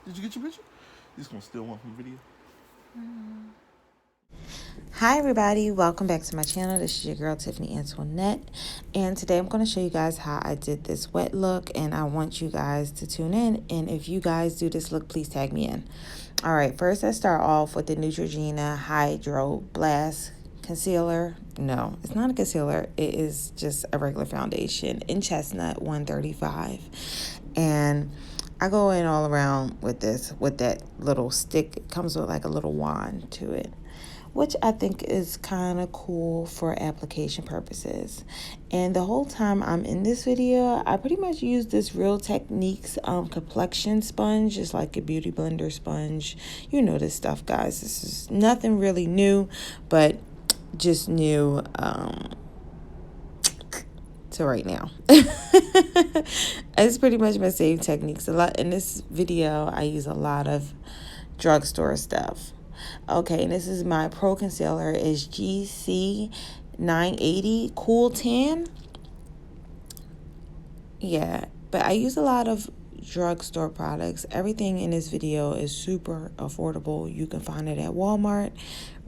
Did you get your picture? You just gonna steal one from the video? Hi everybody, welcome back to my channel. This is your girl Tiffany Antoinette, and today I'm going to show you guys how I did this wet look, and I want you guys to tune in, and if you guys do this look, please tag me in. Alright, first I start off with the Neutrogena Hydro Blast Concealer. No, it's not a concealer, it is just a regular foundation in Chestnut 135, and I go in all around with this, with that little stick. It comes with like a little wand to it, which I think is kind of cool for application purposes. And the whole time I'm in this video, I pretty much use this Real Techniques complexion sponge. It's like a beauty blender sponge. You know this stuff, guys. This is nothing really new, but just new to right now. It's pretty much my same techniques. A lot in this video, I use a lot of drugstore stuff. Okay, and this is my Pro Concealer. Is GC 980 Cool Tan. Yeah, but I use a lot of drugstore products. Everything in this video is super affordable. You can find it at Walmart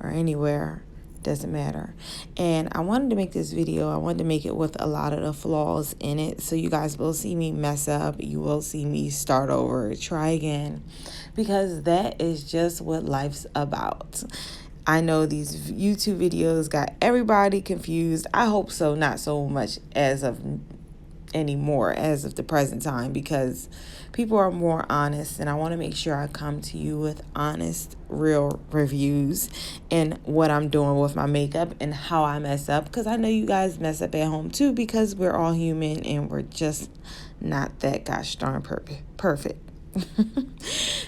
or anywhere. Doesn't matter. And I wanted to make this video. I wanted to make it with a lot of the flaws in it, so you guys will see me mess up. You will see me start over, try again, because that is just what life's about. I know these YouTube videos got everybody confused. I hope so, not so much as of anymore as of the present time, because people are more honest, and I want to make sure I come to you with honest, real reviews and what I'm doing with my makeup and how I mess up, because I know you guys mess up at home too, because we're all human and we're just not that gosh darn perfect.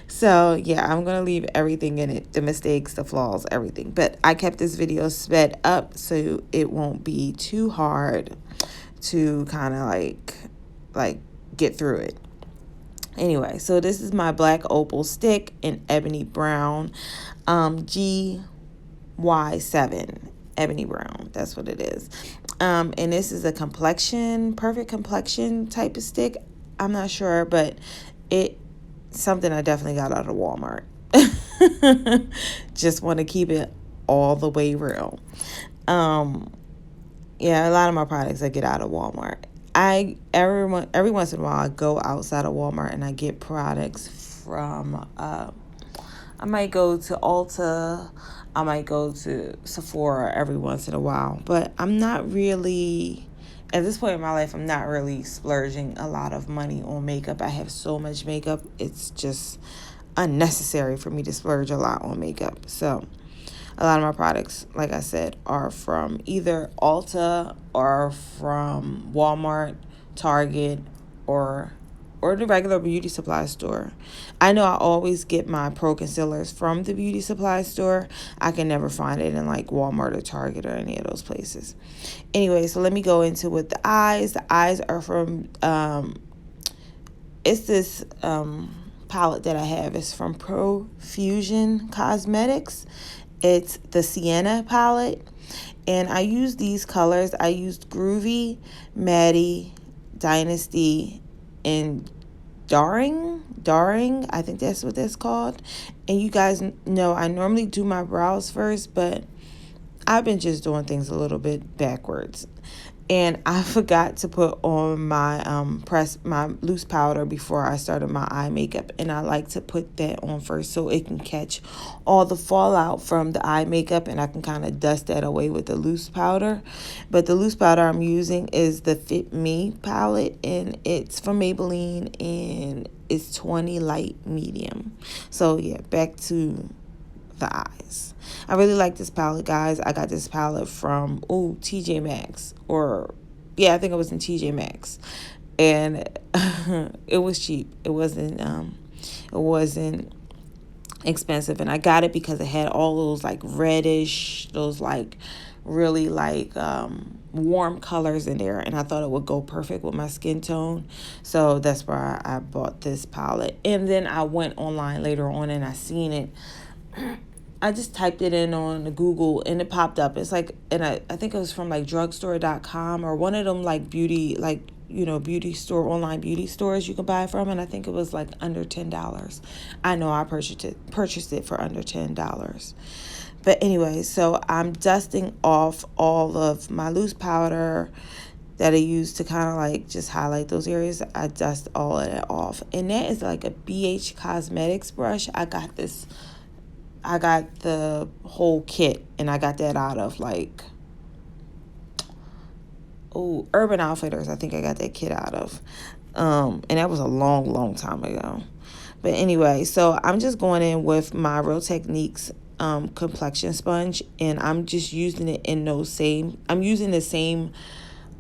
So yeah, I'm gonna leave everything in it, the mistakes, the flaws, everything, but I kept this video sped up so it won't be too hard to kind of like get through it. Anyway, so this is my black opal stick in ebony brown, GY7 ebony brown. That's what it is. And this is a perfect complexion type of stick. I'm not sure, but it's something I definitely got out of Walmart. Just want to keep it all the way real. Yeah, a lot of my products I get out of Walmart. Every once in a while I go outside of Walmart and I get products from I might go to Ulta, I might go to Sephora every once in a while, but I'm not really, at this point in my life, I'm not really splurging a lot of money on makeup. I have so much makeup, it's just unnecessary for me to splurge a lot on makeup. So a lot of my products, like I said, are from either Ulta or from Walmart, Target, or the regular beauty supply store. I know I always get my Pro Concealers from the beauty supply store. I can never find it in like Walmart or Target or any of those places. Anyway, so let me go into with the eyes. The eyes are from, it's this palette that I have. It's from Profusion Cosmetics. It's the Sienna palette, and I use these colors. I used Groovy, Maddie, Dynasty, and Daring. I think that's what that's called. And you guys know I normally do my brows first, but I've been just doing things a little bit backwards. And I forgot to put on my my loose powder before I started my eye makeup. And I like to put that on first so it can catch all the fallout from the eye makeup, and I can kind of dust that away with the loose powder. But the loose powder I'm using is the Fit Me palette, and it's from Maybelline, and it's 20 light medium. So yeah, back to the eyes. I really like this palette, guys. I got this palette from TJ Maxx, or yeah, I think it was in TJ Maxx, and it was cheap. It wasn't expensive, and I got it because it had all those like reddish, those like really like warm colors in there, and I thought it would go perfect with my skin tone. So that's why I bought this palette. And then I went online later on and I seen it. I just typed it in on Google and it popped up. It's like, and I think it was from like drugstore.com or one of them like beauty, like beauty store, online beauty stores you can buy it from, and I think it was like under $10. I know I purchased it for under $10. But anyway, so I'm dusting off all of my loose powder that I use to kind of like just highlight those areas. I dust all of that off. And that is like a BH Cosmetics brush. I got the whole kit, and I got that out of like, Urban Outfitters. I think I got that kit out of. And that was a long, long time ago. But anyway, so I'm just going in with my Real Techniques complexion sponge, and I'm just using it in I'm using the same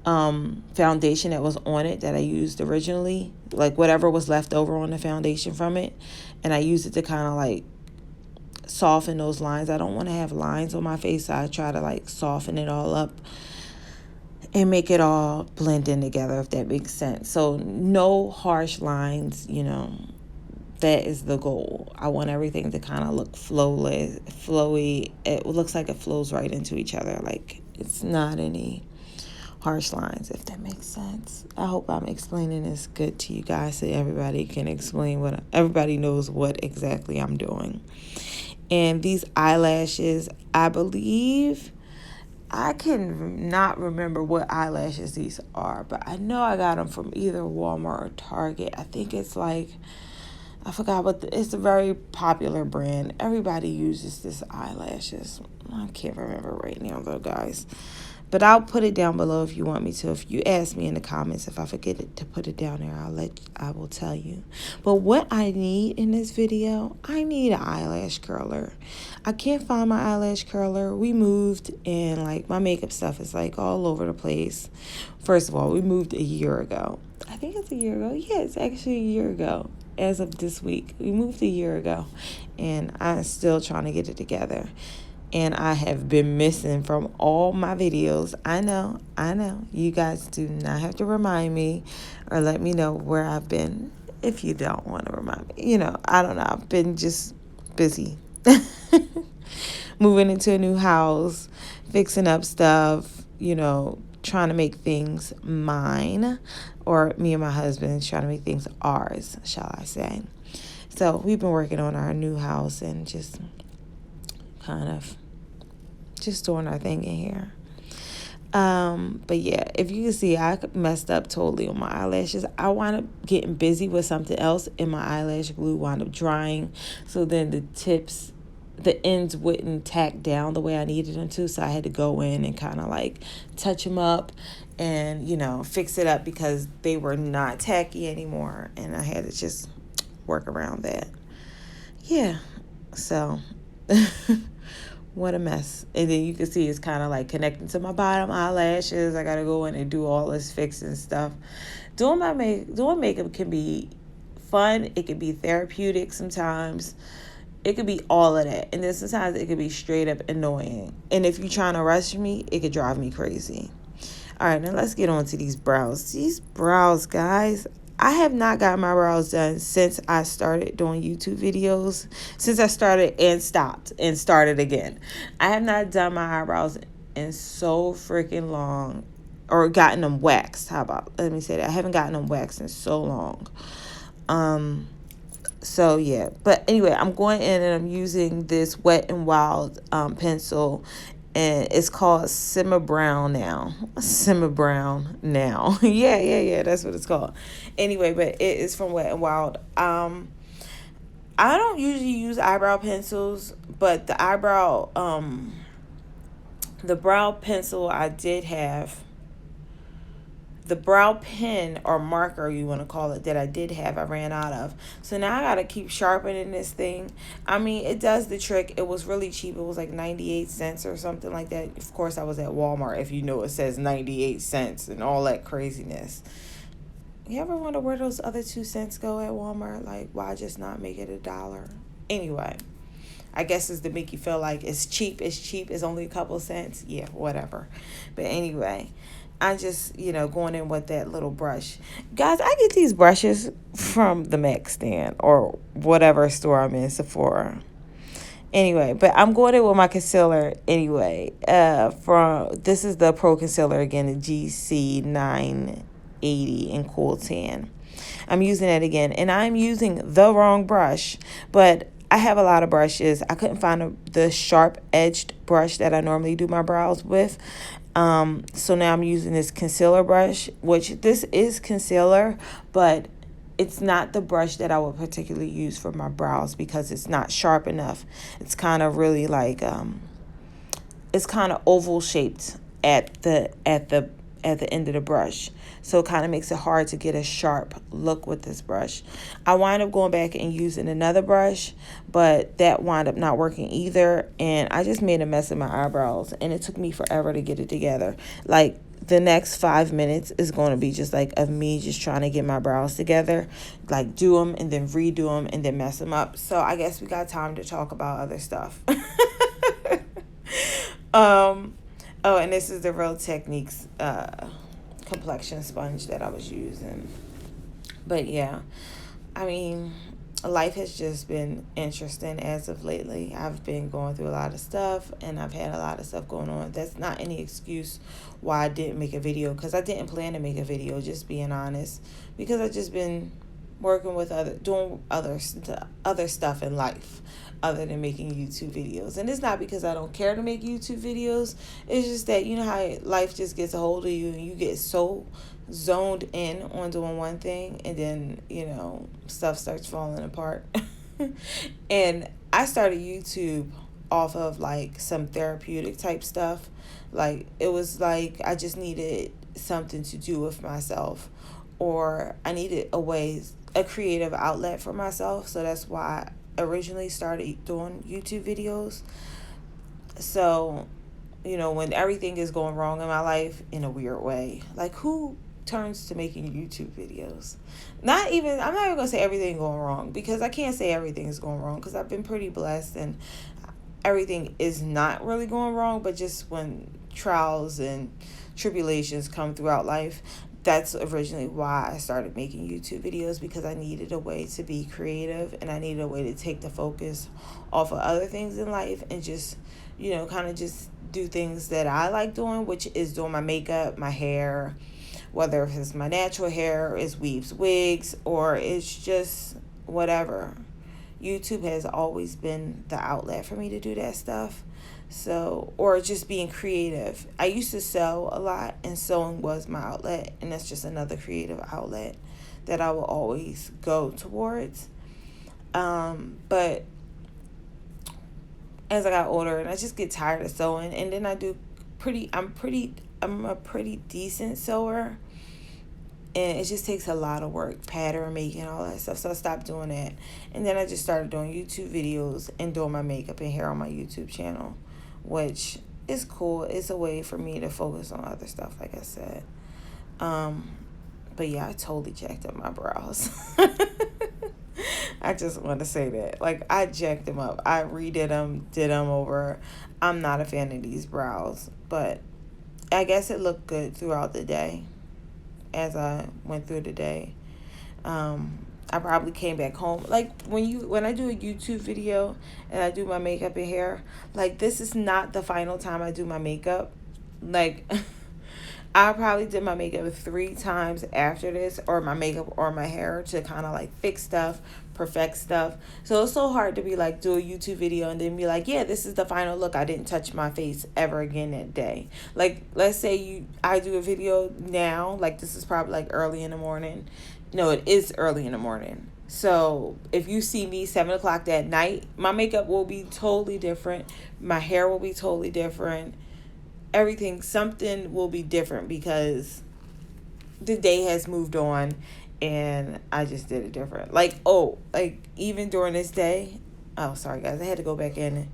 foundation that was on it that I used originally, like whatever was left over on the foundation from it, and I used it to kind of like soften those lines. I don't want to have lines on my face, so I try to like soften it all up and make it all blend in together, if that makes sense. So no harsh lines, that is the goal. I want everything to kind of look flowy. It looks like it flows right into each other. Like it's not any harsh lines, if that makes sense. I hope I'm explaining this good to you guys so everybody can explain everybody knows what exactly I'm doing. And these eyelashes, I believe, I can not remember what eyelashes these are, but I know I got them from either Walmart or Target. I think it's like, I forgot it's a very popular brand. Everybody uses this eyelashes. I can't remember right now though, guys. But I'll put it down below if you want me to. If you ask me in the comments, if I forget to put it down there, I will tell you. But what I need in this video, I need an eyelash curler. I can't find my eyelash curler. We moved, and like my makeup stuff is like all over the place. First of all, we moved a year ago. I think it's a year ago. Yeah, it's actually a year ago. As of this week, we moved a year ago, and I'm still trying to get it together. And I have been missing from all my videos. I know. You guys do not have to remind me or let me know where I've been if you don't want to remind me. I don't know. I've been just busy. Moving into a new house, fixing up stuff, trying to make things mine, or me and my husband trying to make things ours, shall I say. So we've been working on our new house and just kind of just doing our thing in here. But yeah, if you can see, I messed up totally on my eyelashes. I wound up getting busy with something else, and my eyelash glue wound up drying. So then the ends wouldn't tack down the way I needed them to. So I had to go in and kind of like touch them up and, fix it up because they were not tacky anymore. And I had to just work around that. Yeah. So what a mess. And then you can see it's kind of like connecting to my bottom eyelashes. I got to go in and do all this fixing stuff. Doing makeup can be fun. It can be therapeutic sometimes. It could be all of that. And then sometimes it could be straight up annoying. And if you're trying to rush me, it could drive me crazy. All right, now let's get on to these brows. These brows, guys, I have not got my brows done since I started doing YouTube videos. Since I started and stopped and started again. I have not done my eyebrows in so freaking long. Or gotten them waxed. How about, let me say that. I haven't gotten them waxed in so long. So yeah, but anyway, I'm going in and I'm using this Wet n Wild pencil, and it's called Simmer Brown now. Yeah, that's what it's called. Anyway, but it is from Wet n Wild. I don't usually use eyebrow pencils, but the brow pencil I did have, the brow pen or marker, you want to call it, that I did have, I ran out of. So now I got to keep sharpening this thing. I mean, it does the trick. It was really cheap. It was like 98 cents or something like that. Of course, I was at Walmart. If you know, it says 98 cents and all that craziness. You ever wonder where those other 2 cents go at Walmart? Like, why just not make it $1? Anyway, I guess it's to make you feel like it's cheap. It's only a couple cents. Yeah, whatever. But anyway, I just, going in with that little brush. Guys, I get these brushes from the Mac stand or whatever store I'm in, Sephora. Anyway, but I'm going in with my concealer anyway. This is the Pro Concealer again, the GC9 80 in Cool Tan. I'm using it again, and I'm using the wrong brush, but I have a lot of brushes. I couldn't find the sharp edged brush that I normally do my brows with. So now I'm using this concealer brush, which this is concealer, but it's not the brush that I would particularly use for my brows because it's not sharp enough. It's kind of really like it's kind of oval shaped at the end of the brush. So it kind of makes it hard to get a sharp look with this brush. I wind up going back and using another brush, but that wound up not working either. And I just made a mess of my eyebrows, and it took me forever to get it together. Like, the next 5 minutes is going to be just like of me just trying to get my brows together, like do them and then redo them and then mess them up. So I guess we got time to talk about other stuff. Oh, and this is the Real Techniques complexion sponge that I was using. But yeah, I mean, life has just been interesting as of lately. I've been going through a lot of stuff, and I've had a lot of stuff going on. That's not any excuse why I didn't make a video, because I didn't plan to make a video, just being honest, because I've just been working with doing other stuff in life other than making YouTube videos. And it's not because I don't care to make YouTube videos. It's just that, you know how life just gets a hold of you and you get so zoned in on doing one thing, and then, you know, stuff starts falling apart. And I started YouTube off of like some therapeutic type stuff. Like, it was like I just needed something to do with myself, or I needed a creative outlet for myself. So that's why I originally started doing YouTube videos. So, you know, when everything is going wrong in my life in a weird way, like, who turns to making YouTube videos? I'm not even gonna say everything going wrong, because I can't say everything is going wrong, because I've been pretty blessed and everything is not really going wrong. But just when trials and tribulations come throughout life, that's originally why I started making YouTube videos, because I needed a way to be creative, and I needed a way to take the focus off of other things in life and just, you know, kind of just do things that I like doing, which is doing my makeup, my hair, whether it's my natural hair, it's weaves, wigs, or it's just whatever. YouTube has always been the outlet for me to do that stuff. So, or just being creative. I used to sew a lot, and sewing was my outlet, and that's just another creative outlet that I will always go towards. But as I got older, and I just get tired of sewing, and then I'm a pretty decent sewer, and it just takes a lot of work, pattern making, all that stuff. So I stopped doing that, and then I just started doing YouTube videos and doing my makeup and hair on my YouTube channel, which is cool. It's a way for me to focus on other stuff, like I said. But yeah, I totally jacked up my brows. I just want to say that. Like, I jacked them up. I redid them, did them over. I'm not a fan of these brows, but I guess it looked good throughout the day as I went through the day. I probably came back home. Like, when I do a YouTube video and I do my makeup and hair, like, this is not the final time I do my makeup. Like, I probably did my makeup 3 times after this, or my makeup or my hair, to kind of like fix stuff, perfect stuff. So it's so hard to be like, do a YouTube video and then be like, yeah, this is the final look. I didn't touch my face ever again that day. Like, let's say I do a video now, like, this is probably like early in the morning. No, it is early in the morning. So if you see me 7 o'clock that night, my makeup will be totally different. My hair will be totally different. Something will be different, because the day has moved on and I just did it different. Like, even during this day, sorry guys, I had to go back in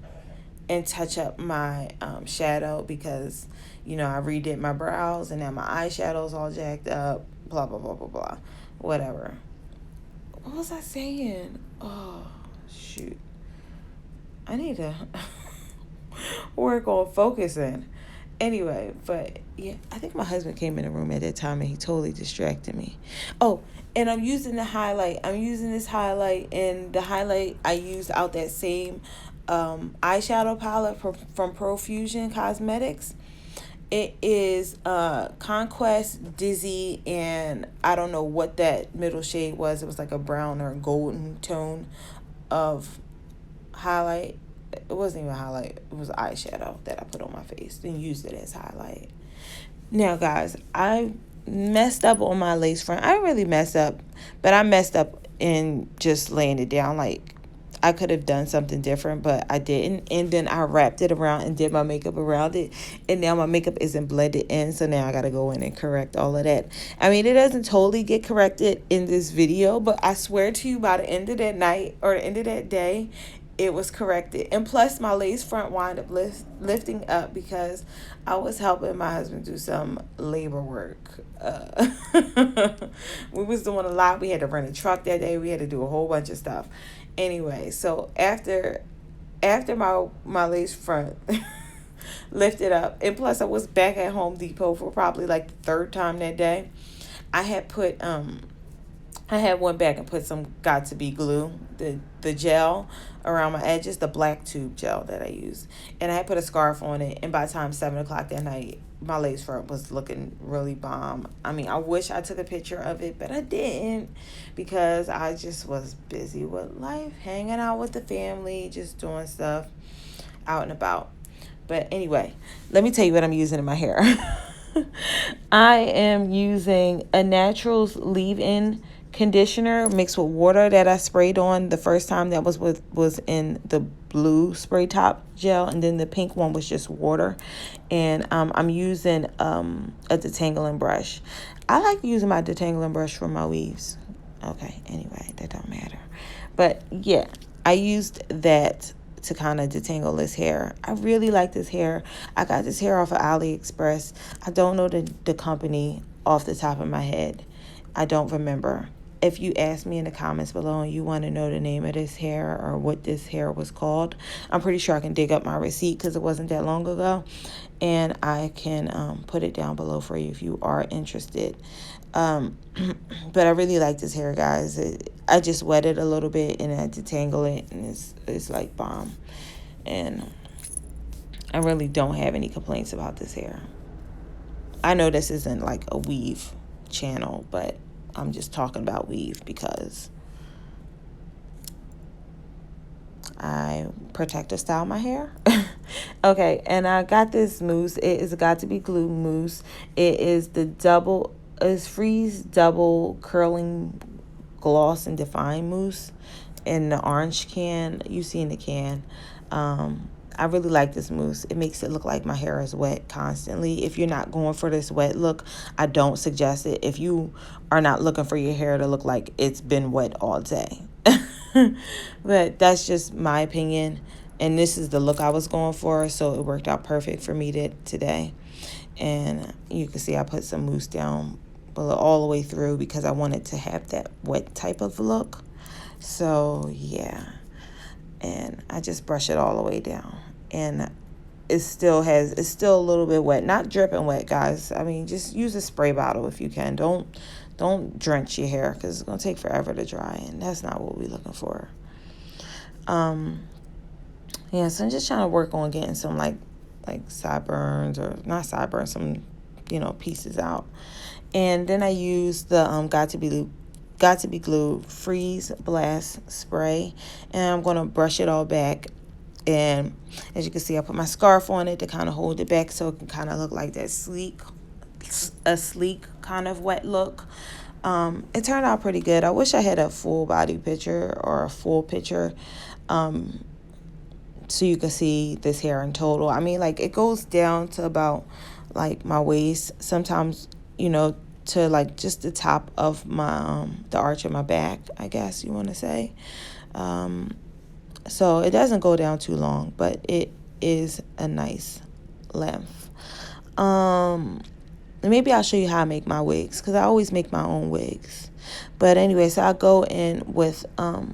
and touch up my shadow, because, you know, I redid my brows and now my eyeshadow's all jacked up, blah, blah, blah, blah, blah, whatever. What was I saying? Oh, shoot. I need to work on focusing. Anyway, but yeah, I think my husband came in the room at that time and he totally distracted me. Oh, and I'm using the highlight. I'm using this highlight, and the highlight I used out that same eyeshadow palette from Profusion Cosmetics. It is Conquest, Dizzy, and I don't know what that middle shade was. It was like a brown or golden tone of highlight. It wasn't even highlight. It was eyeshadow that I put on my face and used it as highlight. Now, guys, I messed up on my lace front. I didn't really mess up, but I messed up in just laying it down. Like, I could have done something different, but I didn't. And then I wrapped it around and did my makeup around it. And now my makeup isn't blended in, so now I got to go in and correct all of that. I mean, it doesn't totally get corrected in this video, but I swear to you, by the end of that night or the end of that day, it was corrected. And plus, my lace front wound up lifting up because I was helping my husband do some labor work. We was doing a lot. We had to rent a truck that day. We had to do a whole bunch of stuff. Anyway, so after my lace front lifted up, and plus I was back at Home Depot for probably like the third time that day, I had went back and put some Got To Be glue, the gel around my edges, the black tube gel that I used. And I had put a scarf on it, and by the time 7 o'clock that night, my lace front was looking really bomb. I mean, I wish I took a picture of it, but I didn't because I just was busy with life, hanging out with the family, just doing stuff out and about. But anyway, let me tell you what I'm using in my hair. I am using a Naturals leave-in conditioner mixed with water that I sprayed on the first time. That was in the blue spray top gel, and then the pink one was just water. And I'm using a detangling brush. I like using my detangling brush for my weaves. Okay, anyway, that don't matter. But yeah, I used that to kind of detangle this hair. I really like this hair. I got this hair off of AliExpress. I don't know the company off the top of my head. I don't remember. If you ask me in the comments below and you want to know the name of this hair or what this hair was called, I'm pretty sure I can dig up my receipt because it wasn't that long ago. And I can put it down below for you if you are interested. But I really like this hair, guys. I just wet it a little bit and I detangle it, and it's like bomb. And I really don't have any complaints about this hair. I know this isn't like a weave channel, but I'm just talking about weave because I protect or style my hair. Okay, and I got this mousse. It is a Got To Be glue mousse. It is Freeze double curling gloss and define mousse in the orange can you see in the can. I really like this mousse. It makes it look like my hair is wet constantly. If you're not going for this wet look, I don't suggest it. If you are not looking for your hair to look like it's been wet all day. But that's just my opinion. And this is the look I was going for, so it worked out perfect for me today. And you can see I put some mousse down below all the way through because I wanted to have that wet type of look. So yeah, and I just brush it all the way down, and it's still a little bit wet, not dripping wet, guys. I mean, just use a spray bottle if you can. Don't drench your hair because it's gonna take forever to dry, and that's not what we're looking for. Yeah, so I'm just trying to work on getting some like sideburns, or not sideburns, some pieces out. And then I use the Got To Be glue Freeze Blast spray, and I'm gonna brush it all back. And as you can see, I put my scarf on it to kind of hold it back so it can kind of look like that sleek kind of wet look. It turned out pretty good. I wish I had a full body picture or a full picture, so you can see this hair in total. I mean, like, it goes down to about like my waist, sometimes, to like just the top of my the arch of my back, I guess you want to say. So it doesn't go down too long, but it is a nice length. Maybe I'll show you how I make my wigs, because I always make my own wigs. But anyway, so I go in with a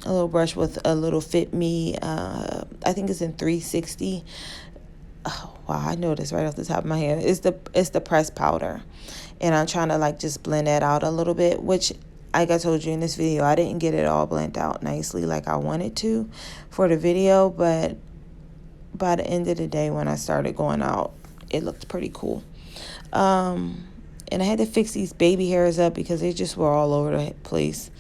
little brush with a little Fit Me. I think it's in 360. Oh, wow, I know this right off the top of my head. It's the pressed powder. And I'm trying to like just blend that out a little bit, which, like I told you in this video, I didn't get it all blended out nicely like I wanted to for the video. But by the end of the day, when I started going out, it looked pretty cool. And I had to fix these baby hairs up because they just were all over the place.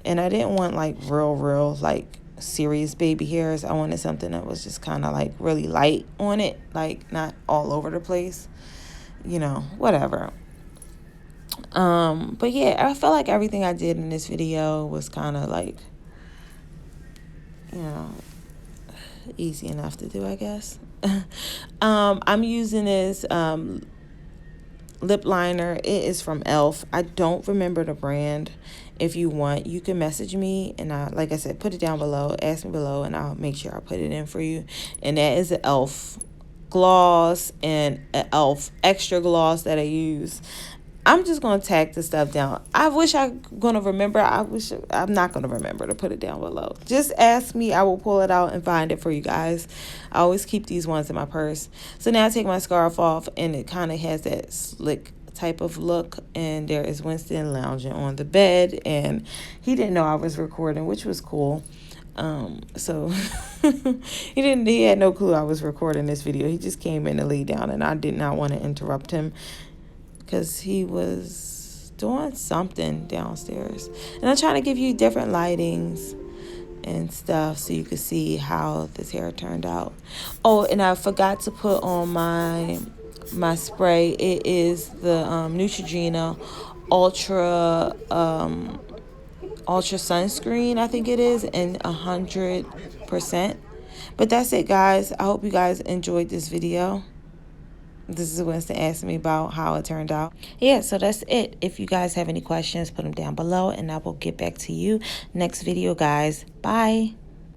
And I didn't want like real, like serious baby hairs. I wanted something that was just kind of like really light on it, like not all over the place, whatever. But yeah, I felt like everything I did in this video was kind of like, easy enough to do, I guess. I'm using this lip liner. It is from e.l.f. I don't remember the brand. If you want, you can message me, and like I said, put it down below, ask me below, and I'll make sure I put it in for you. And that is an e.l.f. gloss and an e.l.f. extra gloss that I use. I'm just going to tag the stuff down. I wish I'm going to remember. I'm not going to remember to put it down below. Just ask me. I will pull it out and find it for you guys. I always keep these ones in my purse. So now I take my scarf off, and it kind of has that slick type of look. And there is Winston lounging on the bed, and he didn't know I was recording, which was cool. So he had no clue I was recording this video. He just came in to lay down, and I did not want to interrupt him, because he was doing something downstairs. And I'm trying to give you different lightings and stuff so you could see how this hair turned out. Oh, and I forgot to put on my spray. It is the Neutrogena Ultra Sunscreen, I think it is, and 100%. But that's it, guys. I hope you guys enjoyed this video. This is Winston asking me about how it turned out. Yeah, so that's it. If you guys have any questions, put them down below, and I will get back to you next video, guys. Bye.